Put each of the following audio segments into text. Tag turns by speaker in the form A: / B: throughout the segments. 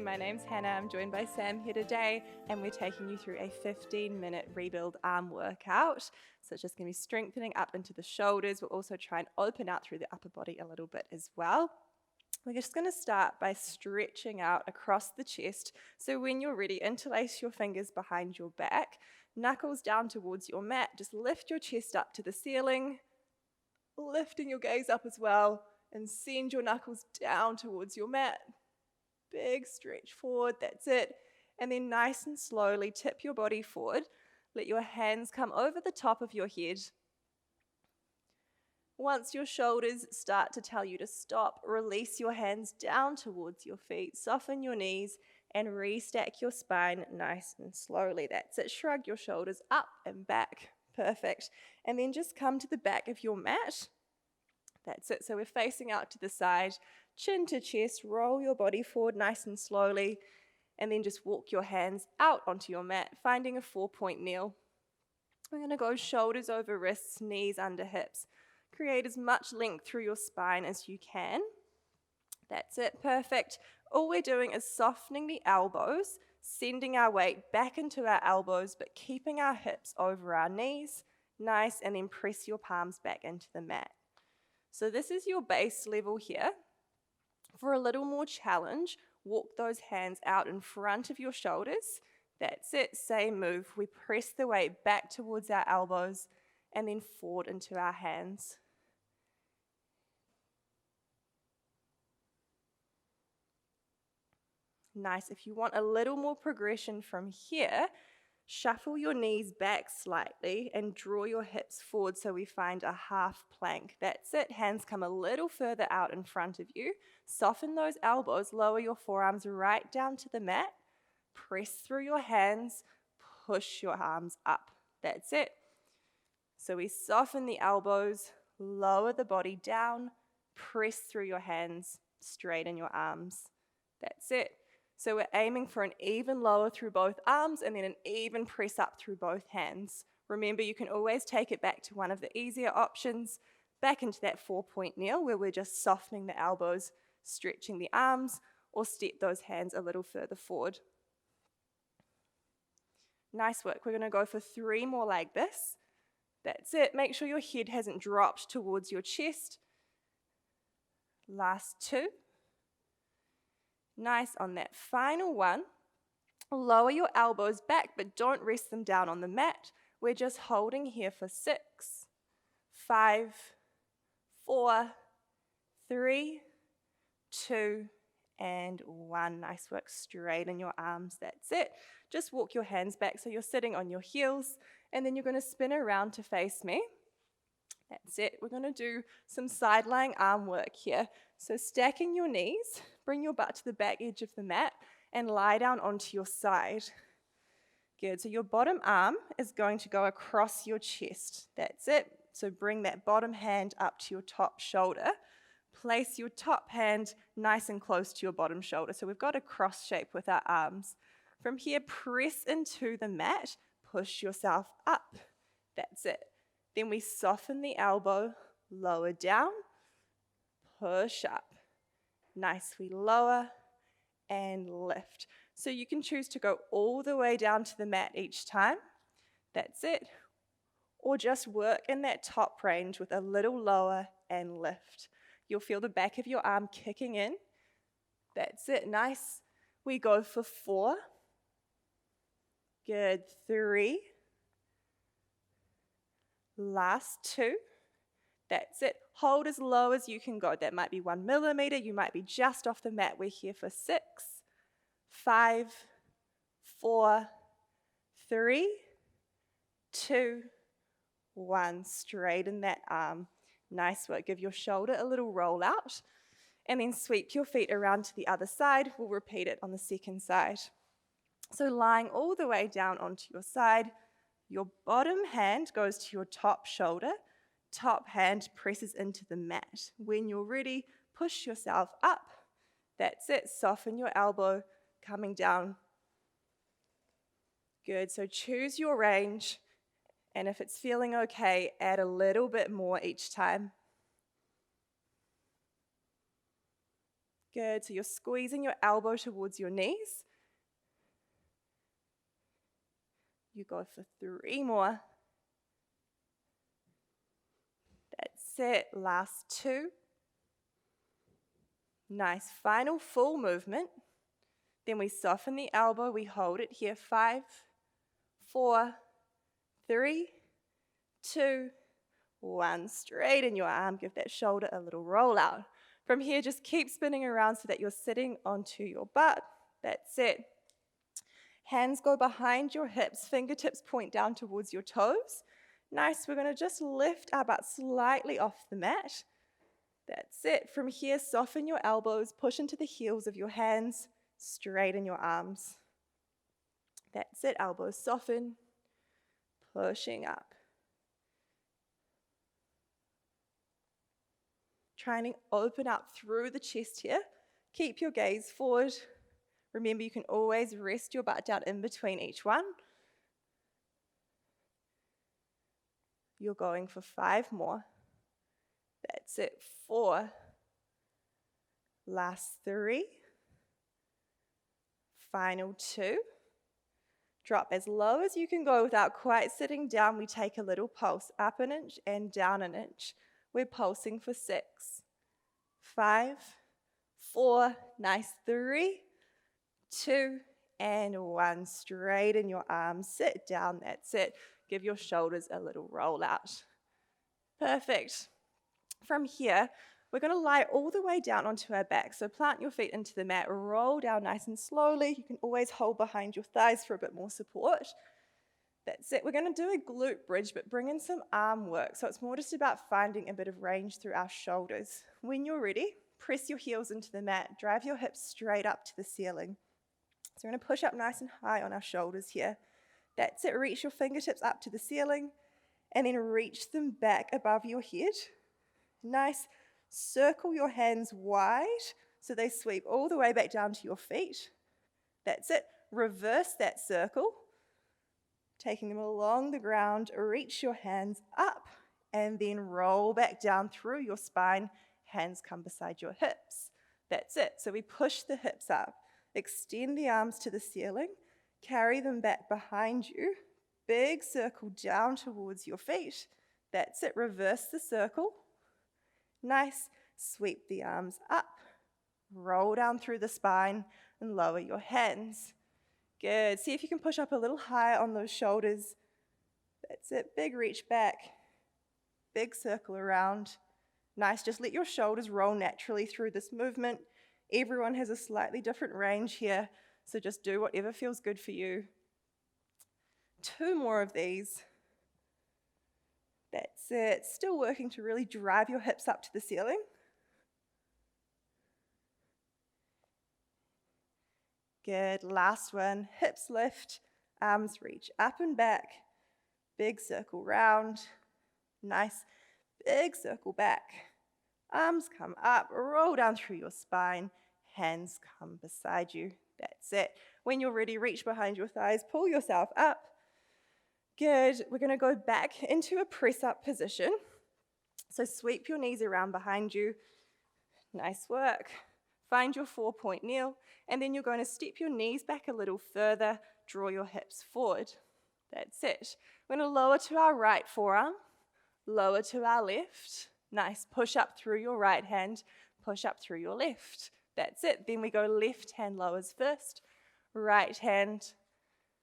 A: my name's Hannah. I'm joined by Sam here today, and we're taking you through a 15-minute rebuild arm workout. So it's just going to be strengthening up into the shoulders. We'll also try and open out through the upper body a little bit as well. We're just going to start by stretching out across the chest. So when you're ready, interlace your fingers behind your back, knuckles down towards your mat. Just lift your chest up to the ceiling, lifting your gaze up as well, and send your knuckles down towards your mat. Big stretch forward, that's it. And then nice and slowly tip your body forward. Let your hands come over the top of your head. Once your shoulders start to tell you to stop, release your hands down towards your feet. Soften your knees and restack your spine nice and slowly. That's it. Shrug your shoulders up and back. Perfect. And then just come to the back of your mat. That's it. So we're facing out to the side, chin to chest. Roll your body forward nice and slowly. And then just walk your hands out onto your mat, finding a 4-point kneel. We're going to go shoulders over wrists, knees under hips. Create as much length through your spine as you can. That's it, perfect. All we're doing is softening the elbows, sending our weight back into our elbows, but keeping our hips over our knees. Nice, and then press your palms back into the mat. So this is your base level here. For a little more challenge, walk those hands out in front of your shoulders. That's it, same move. We press the weight back towards our elbows and then forward into our hands. Nice. If you want a little more progression from here, shuffle your knees back slightly and draw your hips forward so we find a half plank. That's it. Hands come a little further out in front of you. Soften those elbows. Lower your forearms right down to the mat. Press through your hands. Push your arms up. That's it. So we soften the elbows, lower the body down, press through your hands, straighten your arms. That's it. So we're aiming for an even lower through both arms and then an even press up through both hands. Remember, you can always take it back to one of the easier options, back into that 4-point kneel where we're just softening the elbows, stretching the arms, or step those hands a little further forward. Nice work. We're going to go for 3 more like this. That's it. Make sure your head hasn't dropped towards your chest. Last 2. Nice. On that final one, lower your elbows back, but don't rest them down on the mat. We're just holding here for 6, 5, 4, 3, 2, and 1. Nice work. Straighten your arms. That's it. Just walk your hands back so you're sitting on your heels, and then you're going to spin around to face me. That's it. We're going to do some side lying arm work here. So stacking your knees, bring your butt to the back edge of the mat and lie down onto your side. Good. So your bottom arm is going to go across your chest. That's it. So bring that bottom hand up to your top shoulder. Place your top hand nice and close to your bottom shoulder. So we've got a cross shape with our arms. From here, press into the mat. Push yourself up. That's it. Then we soften the elbow, lower down, push up. Nice, we lower and lift. So you can choose to go all the way down to the mat each time. That's it. Or just work in that top range with a little lower and lift. You'll feel the back of your arm kicking in. That's it, nice. We go for 4. Good, 3. Last 2. That's it. Hold as low as you can go. That might be 1 millimeter. You might be just off the mat. We're here for 6, 5, 4, 3, 2, 1. Straighten that arm. Nice work. Give your shoulder a little roll out and then sweep your feet around to the other side. We'll repeat it on the second side. So lying all the way down onto your side, your bottom hand goes to your top shoulder. Top hand presses into the mat. When you're ready, push yourself up. That's it. Soften your elbow coming down. Good. So choose your range. And if it's feeling okay, add a little bit more each time. Good, so you're squeezing your elbow towards your knees. You go for 3 more. That's it, last 2. Nice, final full movement. Then we soften the elbow, we hold it here. 5, 4, 3, 2, 1. Straighten your arm, give that shoulder a little roll out. From here, just keep spinning around so that you're sitting onto your butt. That's it. Hands go behind your hips, fingertips point down towards your toes. Nice, we're going to just lift our butt slightly off the mat. That's it. From here, soften your elbows, push into the heels of your hands, straighten your arms. That's it, elbows soften, pushing up. Trying to open up through the chest here. Keep your gaze forward. Remember, you can always rest your butt down in between each one. You're going for 5 more. That's it, 4. Last 3. Final 2. Drop as low as you can go without quite sitting down. We take a little pulse, up an inch and down an inch. We're pulsing for 6, 5, 4, nice, 3, 2, and 1. Straighten your arms, sit down, that's it. Give your shoulders a little roll out. Perfect. From here, we're going to lie all the way down onto our back. So plant your feet into the mat, roll down nice and slowly. You can always hold behind your thighs for a bit more support. That's it. We're going to do a glute bridge, but bring in some arm work. So it's more just about finding a bit of range through our shoulders. When you're ready, press your heels into the mat. Drive your hips straight up to the ceiling. So we're going to push up nice and high on our shoulders here. That's it. Reach your fingertips up to the ceiling and then reach them back above your head. Nice. Circle your hands wide so they sweep all the way back down to your feet. That's it. Reverse that circle. Taking them along the ground, reach your hands up and then roll back down through your spine. Hands come beside your hips. That's it. So we push the hips up. Extend the arms to the ceiling. Carry them back behind you. Big circle down towards your feet. That's it. Reverse the circle. Nice. Sweep the arms up. Roll down through the spine and lower your hands. Good. See if you can push up a little higher on those shoulders. That's it. Big reach back. Big circle around. Nice. Just let your shoulders roll naturally through this movement. Everyone has a slightly different range here, so just do whatever feels good for you. 2 more of these. That's it. Still working to really drive your hips up to the ceiling. Good. Last one. Hips lift, arms reach up and back. Big circle round. Nice. Big circle back. Arms come up, roll down through your spine. Hands come beside you. That's it. When you're ready, reach behind your thighs, pull yourself up. Good. We're going to go back into a press-up position. So sweep your knees around behind you. Nice work. Find your 4-point kneel, and then you're going to step your knees back a little further, draw your hips forward. That's it. We're going to lower to our right forearm, lower to our left. Nice. Push up through your right hand, push up through your left. That's it. Then we go left hand lowers first, right hand,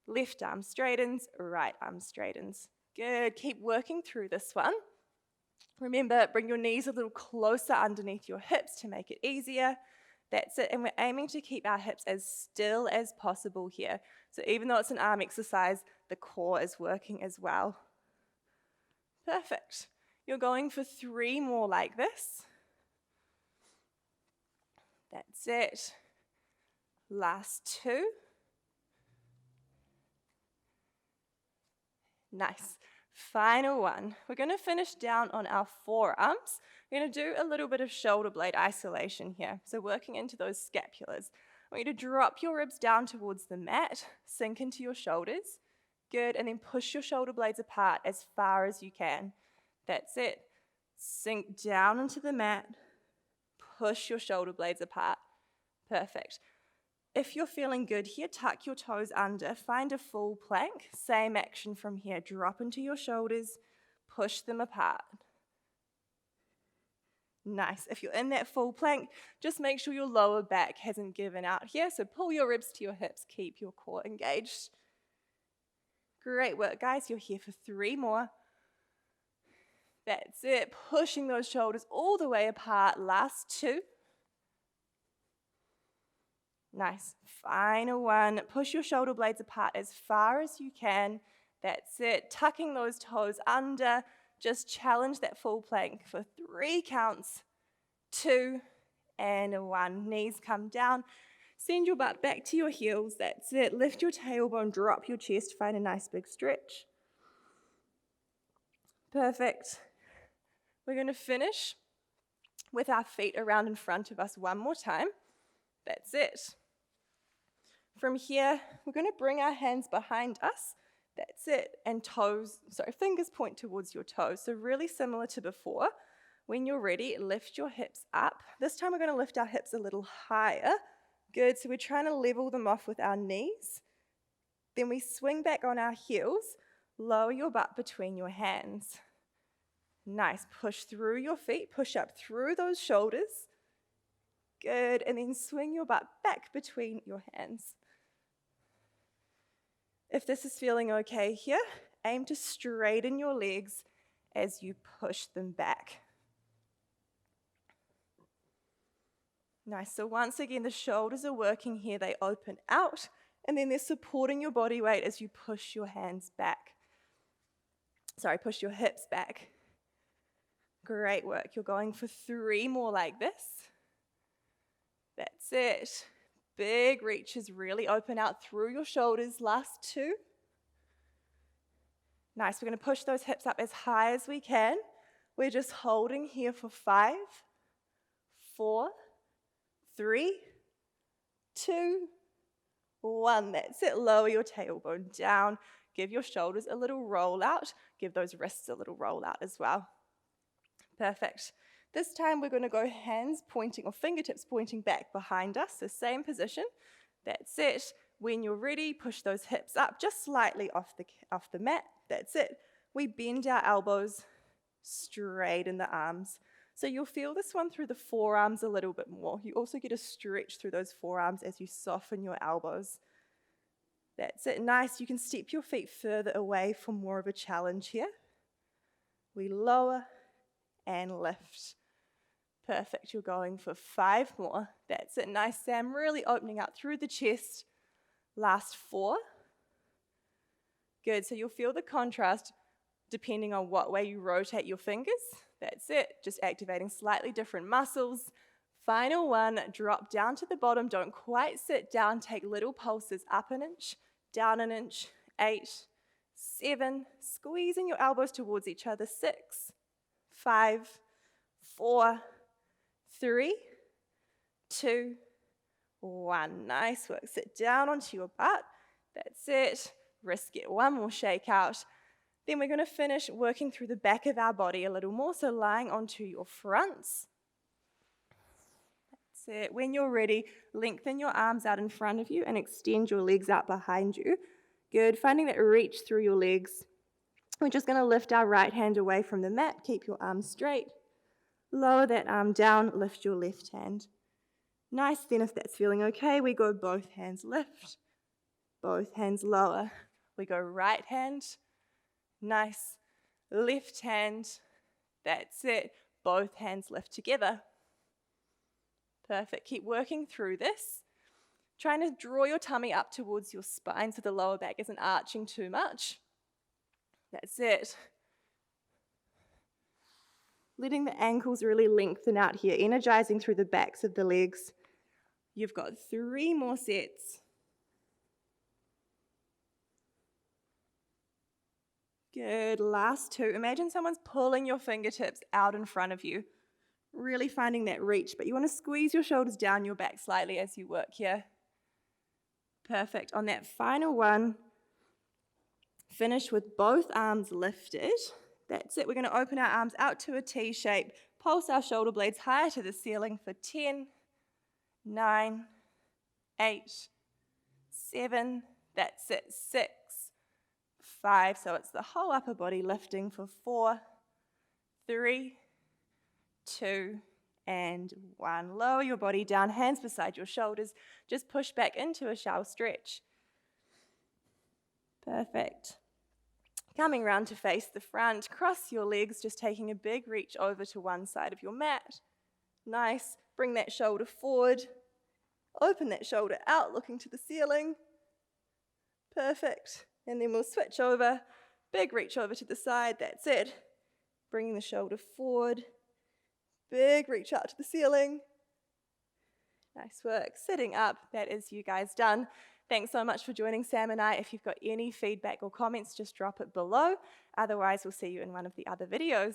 A: left arm straightens, right arm straightens. Good. Keep working through this one. Remember, bring your knees a little closer underneath your hips to make it easier. That's it. And we're aiming to keep our hips as still as possible here. So even though it's an arm exercise, the core is working as well. Perfect. You're going for 3 more like this. That's it. Last 2. Nice. Final one. We're going to finish down on our forearms. We're going to do a little bit of shoulder blade isolation here. So working into those scapulars. I want you to drop your ribs down towards the mat, sink into your shoulders. Good. And then push your shoulder blades apart as far as you can. That's it. Sink down into the mat. Push your shoulder blades apart. Perfect. If you're feeling good here, tuck your toes under, find a full plank. Same action from here. Drop into your shoulders, push them apart. Nice. If you're in that full plank, just make sure your lower back hasn't given out here. So pull your ribs to your hips, keep your core engaged. Great work, guys. You're here for 3 more. That's it. Pushing those shoulders all the way apart. Last 2. Nice. Final one. Push your shoulder blades apart as far as you can. That's it. Tucking those toes under. Just challenge that full plank for 3 counts. 2 and 1. Knees come down. Send your butt back to your heels. That's it. Lift your tailbone, drop your chest. Find a nice big stretch. Perfect. We're going to finish with our feet around in front of us one more time. That's it. From here, we're going to bring our hands behind us. That's it. And fingers point towards your toes. So really similar to before. When you're ready, lift your hips up. This time we're going to lift our hips a little higher. Good. So we're trying to level them off with our knees. Then we swing back on our heels. Lower your butt between your hands. Nice. Push through your feet. Push up through those shoulders. Good. And then swing your butt back between your hands. If this is feeling okay here, aim to straighten your legs as you push them back. Nice. So once again, the shoulders are working here. They open out, and then they're supporting your body weight as you push your hands back. Push your hips back. Great work. You're going for 3 more like this. That's it. Big reaches, really open out through your shoulders. Last 2. Nice. We're going to push those hips up as high as we can. We're just holding here for 5, 4, 3, 2, 1. That's it. Lower your tailbone down. Give your shoulders a little roll out. Give those wrists a little roll out as well. Perfect. This time we're going to go hands pointing or fingertips pointing back behind us. So same position. That's it. When you're ready, push those hips up just slightly off the mat. That's it. We bend our elbows, straighten the arms. So you'll feel this one through the forearms a little bit more. You also get a stretch through those forearms as you soften your elbows. That's it. Nice. You can step your feet further away for more of a challenge here. We lower and lift. Perfect. You're going for 5 more. That's it. Nice, Sam. Really opening out through the chest. Last 4. Good. So you'll feel the contrast depending on what way you rotate your fingers. That's it. Just activating slightly different muscles. Final one. Drop down to the bottom. Don't quite sit down. Take little pulses. Up an inch, down an inch. 8, 7. Squeezing your elbows towards each other. 6, 5, 4, 3, 2, 1. Nice work. Sit down onto your butt. That's it. Wrist get one more shake out. Then we're going to finish working through the back of our body a little more. So lying onto your fronts. That's it. When you're ready, lengthen your arms out in front of you and extend your legs out behind you. Good. Finding that reach through your legs. We're just going to lift our right hand away from the mat. Keep your arms straight. Lower that arm down. Lift your left hand. Nice. Then if that's feeling okay, we go both hands lift. Both hands lower. We go right hand. Nice. Left hand. That's it. Both hands lift together. Perfect. Keep working through this. Trying to draw your tummy up towards your spine so the lower back isn't arching too much. That's it. Letting the ankles really lengthen out here, energizing through the backs of the legs. You've got 3 more sets. Good. Last 2. Imagine someone's pulling your fingertips out in front of you. Really finding that reach, but you want to squeeze your shoulders down your back slightly as you work here. Perfect. On that final one, finish with both arms lifted. That's it. We're going to open our arms out to a T shape. Pulse our shoulder blades higher to the ceiling for 10, 9, 8, 7, that's it, 6, 5, so it's the whole upper body lifting for 4, 3, 2, and 1. Lower your body down, hands beside your shoulders. Just push back into a shallow stretch. Perfect. Coming round to face the front, cross your legs, just taking a big reach over to one side of your mat. Nice. Bring that shoulder forward. Open that shoulder out, looking to the ceiling. Perfect. And then we'll switch over. Big reach over to the side. That's it. Bringing the shoulder forward. Big reach out to the ceiling. Nice work. Sitting up. That is you guys done. Thanks so much for joining Sam and I. If you've got any feedback or comments, just drop it below. Otherwise, we'll see you in one of the other videos.